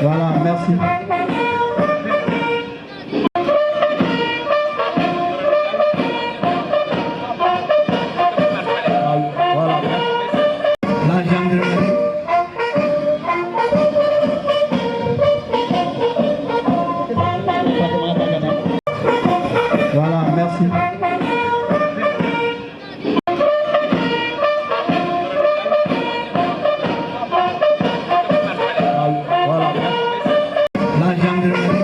Voilà, merci. Voilà. La gendarmerie. Voilà, merci. Voilà. La gendarmerie.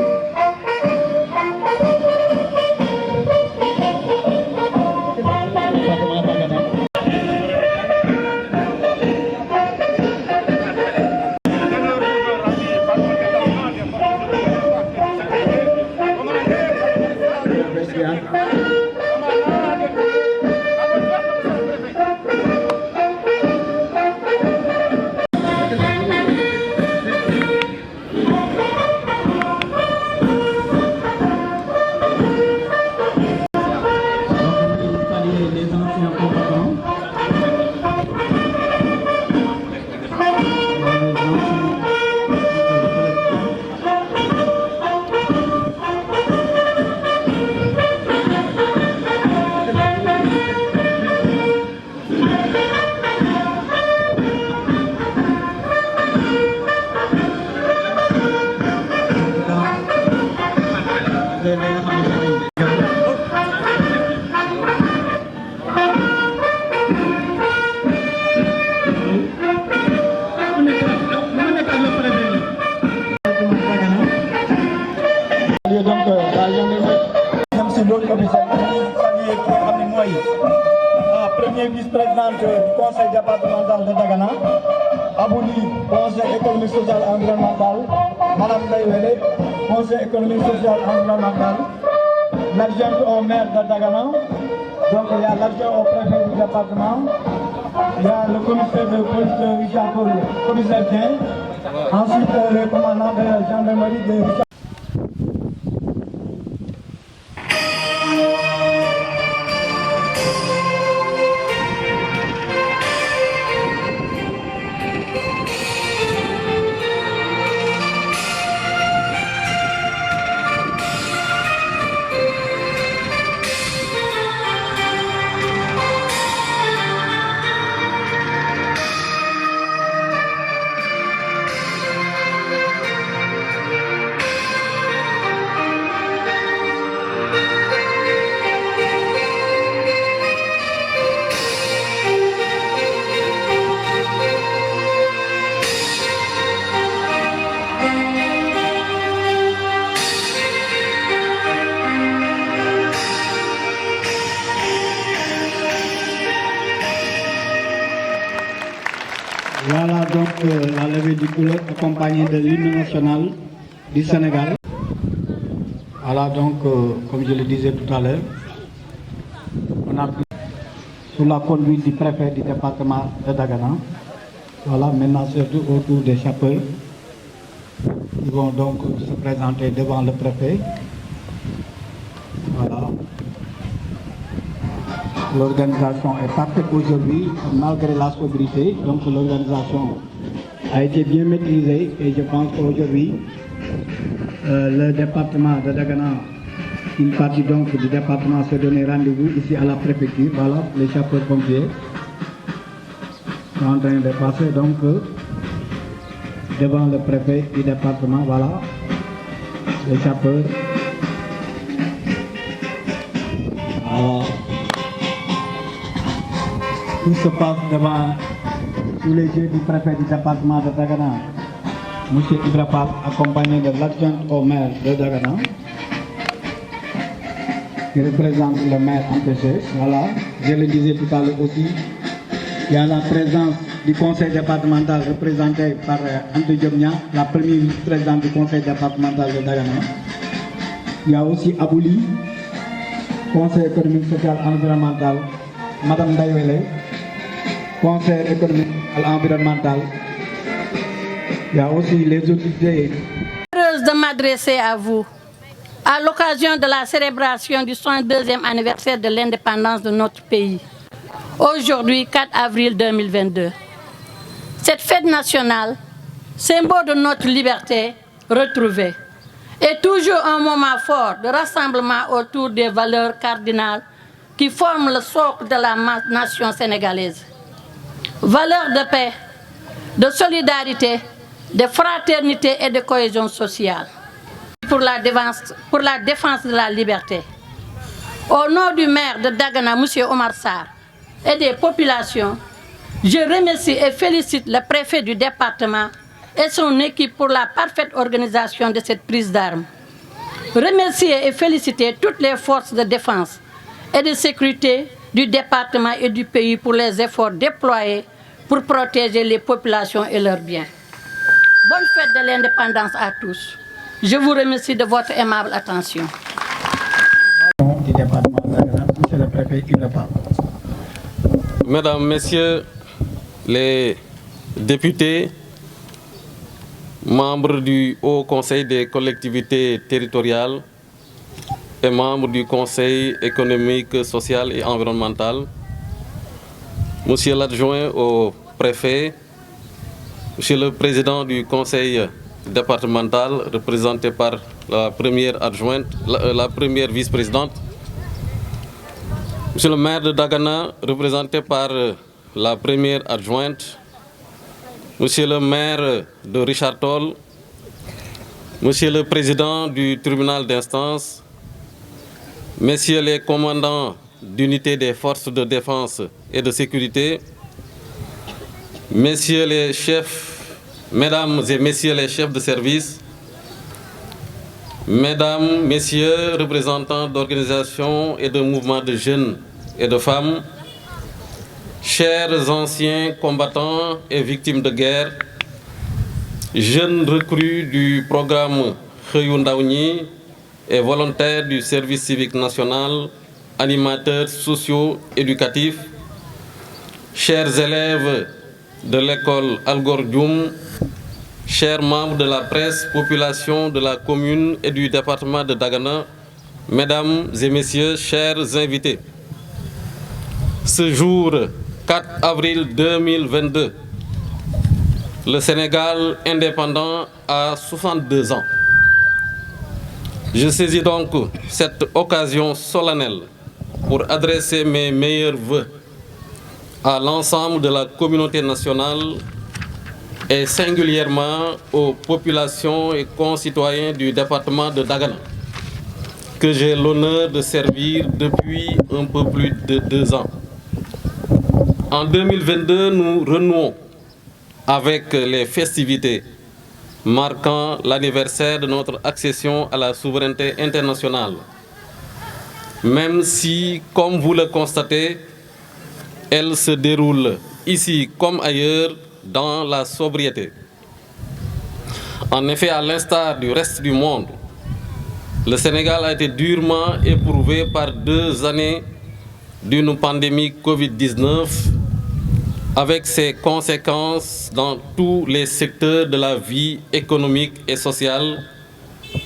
Premier vice-présidente du conseil départemental de Dagana, Abouli, conseil économique social et environnemental, Madame Daïwele, conseil économique social et environnemental, l'adjoint au maire de Dagana, donc il y a l'adjoint au préfet du département, il y a le commissaire de police de Richard Paul, commissaire Dien, ensuite le commandant de la gendarmerie de Richard. Voilà donc la levée du couleur accompagnée de l'hymne national du Sénégal. Voilà donc, comme je le disais tout à l'heure, on a sous la conduite du préfet du département de Dagana. Voilà, maintenant surtout autour des chapeurs. Ils vont donc se présenter devant le préfet. Voilà. L'organisation est parfaite aujourd'hui, malgré la sobriété. Donc l'organisation a été bien maîtrisée et je pense qu'aujourd'hui, le département de Dagana, une partie donc du département s'est donné rendez-vous ici à la préfecture. Voilà, les sapeurs-pompiers sont en train de passer donc devant le préfet du département. Voilà, les sapeurs. Voilà. Tout se passe devant tous les yeux du préfet du département de Dagana, M. Ibrapal, accompagné de l'adjoint au maire de Dagana, qui représente le maire empêché. Voilà, je le disais tout à l'heure aussi, il y a la présence du conseil départemental représenté par Ante Diomnia, la première vice-présidente du conseil départemental de Dagana. Il y a aussi Abouli, conseil économique, social et environnemental, Madame Daïwele, conseil économique et environnemental. Il y a aussi les autorités. Heureuse de m'adresser à vous à l'occasion de la célébration du 102e anniversaire de l'indépendance de notre pays. Aujourd'hui, 4 avril 2022. Cette fête nationale, symbole de notre liberté, retrouvés. Et toujours un moment fort de rassemblement autour des valeurs cardinales qui forment le socle de la nation sénégalaise. Valeurs de paix, de solidarité, de fraternité et de cohésion sociale. Pour la défense de la liberté. Au nom du maire de Dagana, M. Omar Sarr, et des populations, je remercie et félicite le préfet du département et son équipe pour la parfaite organisation de cette prise d'armes. Remercier et féliciter toutes les forces de défense et de sécurité du département et du pays pour les efforts déployés pour protéger les populations et leurs biens. Bonne fête de l'indépendance à tous. Je vous remercie de votre aimable attention. Du département de Dagana, Monsieur le préfet, il le parle. Mesdames, Messieurs les députés, membres du Haut Conseil des collectivités territoriales et membres du Conseil économique, social et environnemental, Monsieur l'adjoint au préfet, Monsieur le président du Conseil départemental, représenté par la première adjointe, la première vice-présidente, Monsieur le maire de Dagana, représenté par la première adjointe, Monsieur le maire de Richard Toll, Monsieur le président du tribunal d'instance, Messieurs les commandants d'unité des forces de défense et de sécurité, Messieurs les chefs, Mesdames et Messieurs les chefs de service, Mesdames, Messieurs, représentants d'organisations et de mouvements de jeunes et de femmes, chers anciens combattants et victimes de guerre, jeunes recrues du programme Xëyu Ndaw ñi et volontaires du service civique national, animateurs sociaux éducatifs, chers élèves de l'école Algor Dioum, chers membres de la presse, population de la commune et du département de Dagana, Mesdames et Messieurs, chers invités. Ce jour 4 avril 2022, le Sénégal indépendant a 62 ans. Je saisis donc cette occasion solennelle pour adresser mes meilleurs vœux à l'ensemble de la communauté nationale et singulièrement aux populations et concitoyens du département de Dagana, que j'ai l'honneur de servir depuis un peu plus de 2 ans. En 2022, nous renouons avec les festivités marquant l'anniversaire de notre accession à la souveraineté internationale. Même si, comme vous le constatez, elle se déroule ici comme ailleurs dans la sobriété. En effet, à l'instar du reste du monde, le Sénégal a été durement éprouvé par 2 années d'une pandémie Covid-19 avec ses conséquences dans tous les secteurs de la vie économique et sociale,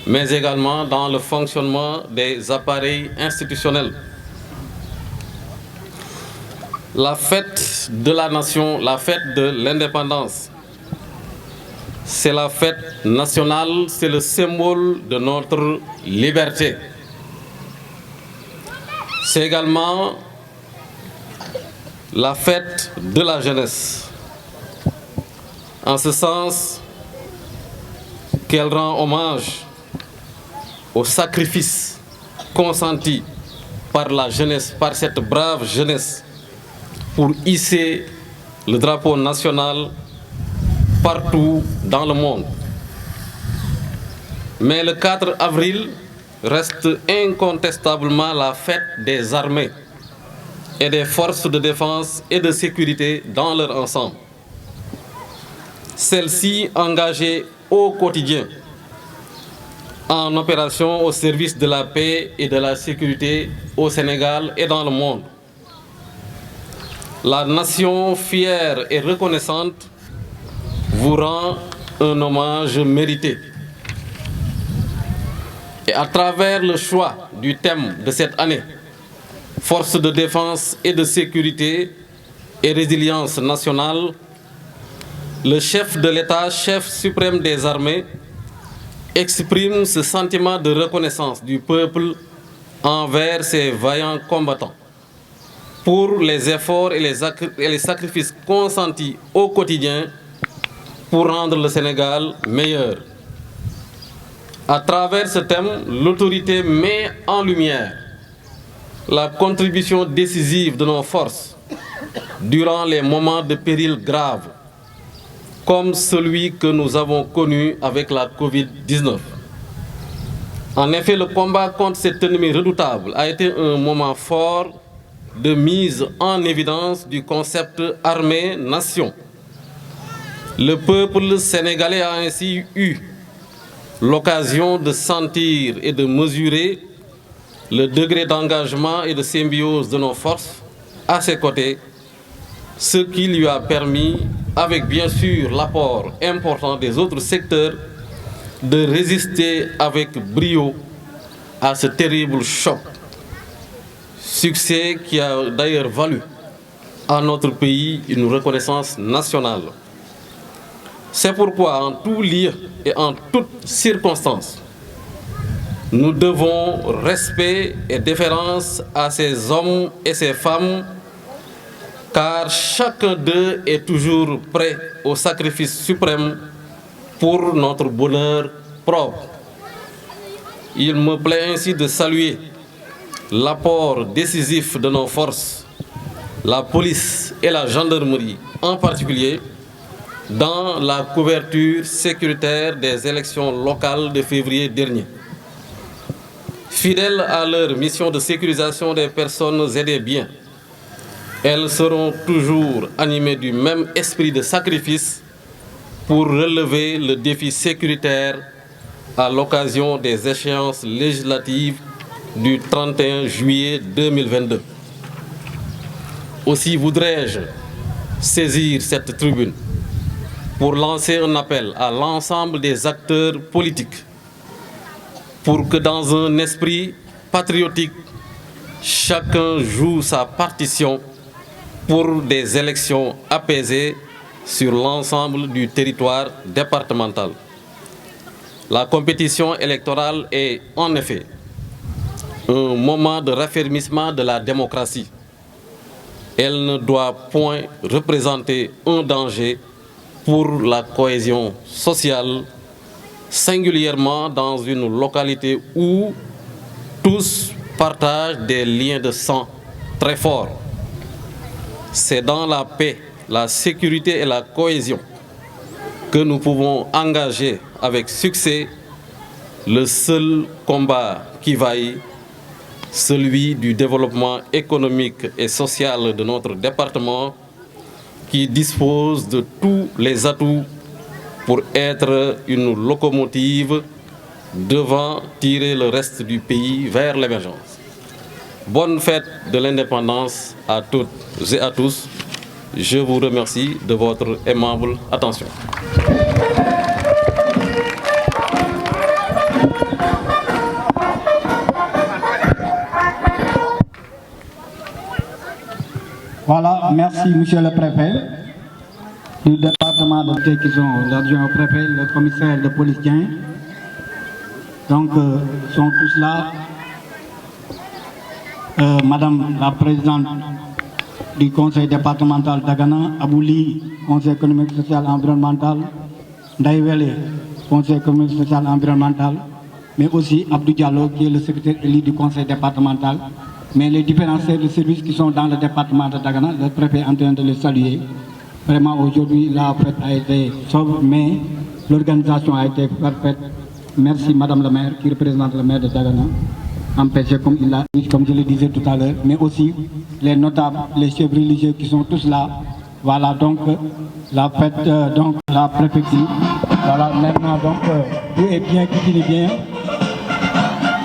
mais également dans le fonctionnement des appareils institutionnels. La fête de la nation, la fête de l'indépendance, c'est la fête nationale, c'est le symbole de notre liberté. C'est également la fête de la jeunesse. En ce sens qu'elle rend hommage au sacrifice consenti par la jeunesse, par cette brave jeunesse, pour hisser le drapeau national partout dans le monde. Mais le 4 avril reste incontestablement la fête des armées et des forces de défense et de sécurité dans leur ensemble. Celles-ci engagées au quotidien en opération au service de la paix et de la sécurité au Sénégal et dans le monde. La nation fière et reconnaissante vous rend un hommage mérité. Et à travers le choix du thème de cette année, Forces de défense et de sécurité et résilience nationale, le chef de l'État, chef suprême des armées, exprime ce sentiment de reconnaissance du peuple envers ses vaillants combattants pour les efforts et les sacrifices consentis au quotidien pour rendre le Sénégal meilleur. À travers ce thème, l'autorité met en lumière la contribution décisive de nos forces durant les moments de péril graves, comme celui que nous avons connu avec la Covid-19. En effet, le combat contre cet ennemi redoutable a été un moment fort de mise en évidence du concept armée-nation. Le peuple sénégalais a ainsi eu l'occasion de sentir et de mesurer le degré d'engagement et de symbiose de nos forces à ses côtés, ce qui lui a permis, avec bien sûr l'apport important des autres secteurs, de résister avec brio à ce terrible choc. Succès qui a d'ailleurs valu à notre pays une reconnaissance nationale. C'est pourquoi, en tout lieu et en toutes circonstances, nous devons respect et déférence à ces hommes et ces femmes, car chacun d'eux est toujours prêt au sacrifice suprême pour notre bonheur propre. Il me plaît ainsi de saluer l'apport décisif de nos forces, la police et la gendarmerie en particulier, dans la couverture sécuritaire des élections locales de février dernier. Fidèles à leur mission de sécurisation des personnes et des biens, elles seront toujours animées du même esprit de sacrifice pour relever le défi sécuritaire à l'occasion des échéances législatives du 31 juillet 2022. Aussi voudrais-je saisir cette tribune pour lancer un appel à l'ensemble des acteurs politiques pour que dans un esprit patriotique, chacun joue sa partition pour des élections apaisées sur l'ensemble du territoire départemental. La compétition électorale est en effet un moment de raffermissement de la démocratie. Elle ne doit point représenter un danger pour la cohésion sociale, singulièrement dans une localité où tous partagent des liens de sang très forts. C'est dans la paix, la sécurité et la cohésion que nous pouvons engager avec succès le seul combat qui vaille, celui du développement économique et social de notre département, qui dispose de tous les atouts pour être une locomotive devant tirer le reste du pays vers l'émergence. Bonne fête de l'indépendance à toutes et à tous. Je vous remercie de votre aimable attention. Voilà, merci Monsieur le Préfet du département de Té qui sont l'adjoint au préfet, le commissaire de police. Donc, sont tous là. Madame la présidente du conseil départemental d'Agana, Abouli, conseil économique, social et environnemental, Ndaïwele, conseil économique, social et environnemental, mais aussi Abdou Diallo, qui est le secrétaire élu du conseil départemental. Mais les différents services qui sont dans le département de Dagana, le préfet est en train de les saluer. Vraiment, aujourd'hui, la fête a été sobre, mais l'organisation a été parfaite. Merci Madame la maire, qui représente le maire de Dagana, empêché comme je le disais tout à l'heure, mais aussi les notables, les chefs religieux qui sont tous là. Voilà donc la fête, donc la préfecture. Voilà, maintenant donc tout est bien, qui finit bien.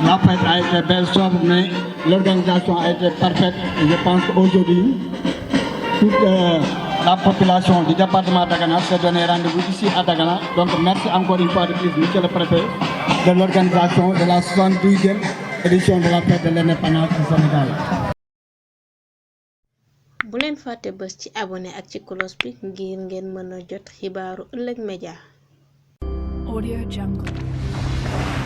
La fête a été belle, sobre, mais l'organisation a été parfaite. Et je pense qu'aujourd'hui, toute la population du département d'Agana s'est donné rendez-vous ici à Dagana. Donc merci encore une fois de plus, Monsieur le Préfet, de l'organisation de la 72e édition de la fête de l'indépendance du Sénégal. bu leen fàtte bës ci abonné ak ci cloche bi ngir ngeen mën a jot xibaaru ëllëg média. Audio Jungle. Merci.